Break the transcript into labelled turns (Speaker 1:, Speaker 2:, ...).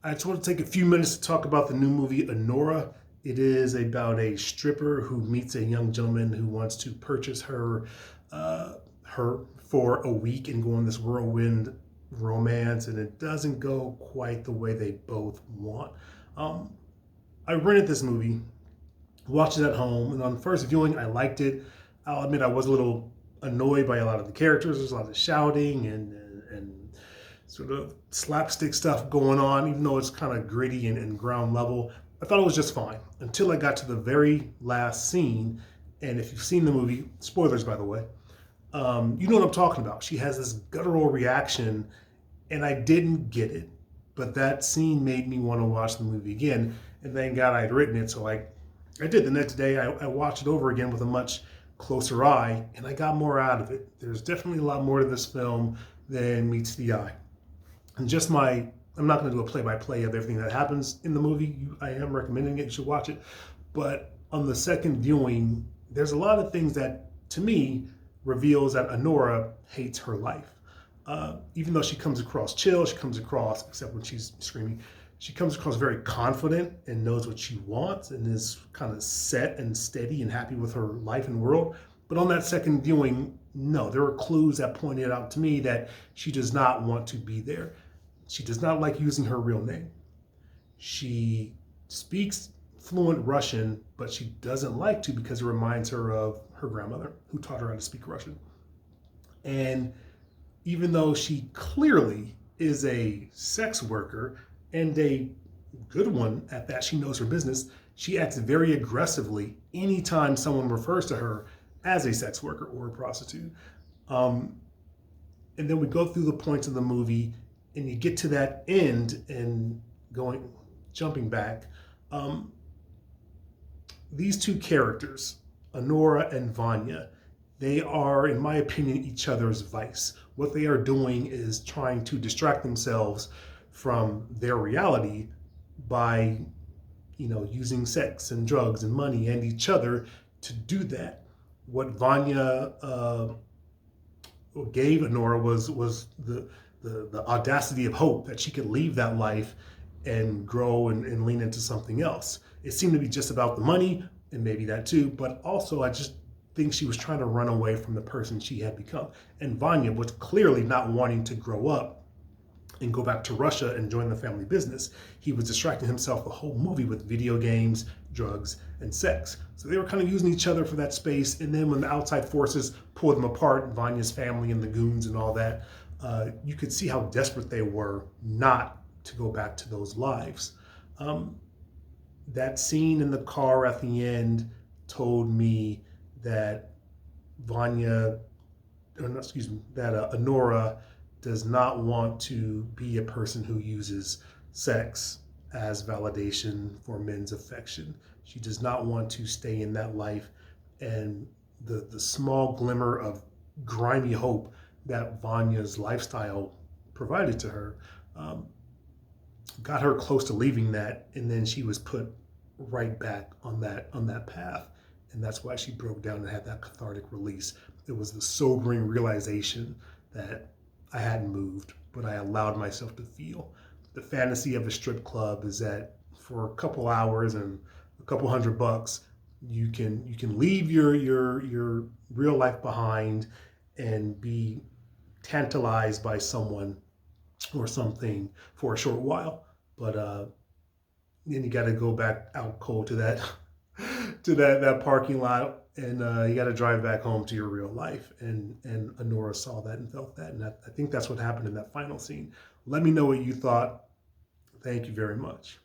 Speaker 1: I just want to take a few minutes to talk about the new movie Anora. It is about a stripper who meets a young gentleman who wants to purchase her for a week and go on this whirlwind romance, and it doesn't go quite the way they both want. Um, I rented this movie, watched it at home, and on first viewing, I liked it. I'll admit I was a little annoyed by a lot of the characters. There's a lot of shouting and sort of slapstick stuff going on, even though it's kind of gritty and ground level. I thought it was just fine until I got to the very last scene. And if you've seen the movie, spoilers by the way, you know what I'm talking about. She has this guttural reaction, and I didn't get it. But that scene made me want to watch the movie again. And thank God I'd written it. So I did. The next day, I watched it over again with a much closer eye, and I got more out of it. There's definitely a lot more to this film than meets the eye. And just I'm not going to do a play-by-play of everything that happens in the movie. I am recommending it. You should watch it. But on the second viewing, there's a lot of things that, to me, reveals that Anora hates her life. Even though she comes across chill, she comes across, except when she's screaming, she comes across very confident and knows what she wants and is kind of set and steady and happy with her life and world. But on that second viewing, no, there were clues that pointed out to me that she does not want to be there. She does not like using her real name. She speaks fluent Russian, but she doesn't like to because it reminds her of her grandmother who taught her how to speak Russian. And even though she clearly is a sex worker and a good one at that, she knows her business, she acts very aggressively anytime someone refers to her as a sex worker or a prostitute. And then we go through the points of the movie and you get to that end and jumping back. These two characters, Honora and Vanya, they are, in my opinion, each other's vice. What they are doing is trying to distract themselves from their reality by, using sex and drugs and money and each other to do that. What Vanya gave Anora was the audacity of hope that she could leave that life and grow and lean into something else. It seemed to be just about the money, and maybe that too, but also I just think she was trying to run away from the person she had become. And Vanya was clearly not wanting to grow up and go back to Russia and join the family business. He was distracting himself the whole movie with video games, drugs, and sex. So they were kind of using each other for that space. And then when the outside forces pulled them apart, Vanya's family and the goons and all that, you could see how desperate they were not to go back to those lives. That scene in the car at the end told me that Anora does not want to be a person who uses sex as validation for men's affection. She does not want to stay in that life, and the small glimmer of grimy hope that Vanya's lifestyle provided to her got her close to leaving that, and then she was put right back on that path. And that's why she broke down and had that cathartic release. It was the sobering realization that I hadn't moved, but I allowed myself to feel. The fantasy of a strip club is that for a couple hours and a couple $100, you can leave your real life behind and be tantalized by someone or something for a short while. But then you got to go back out cold to that that parking lot, and you got to drive back home to your real life. And Honora saw that and felt that, and I think that's what happened in that final scene. Let me know what you thought. Thank you very much.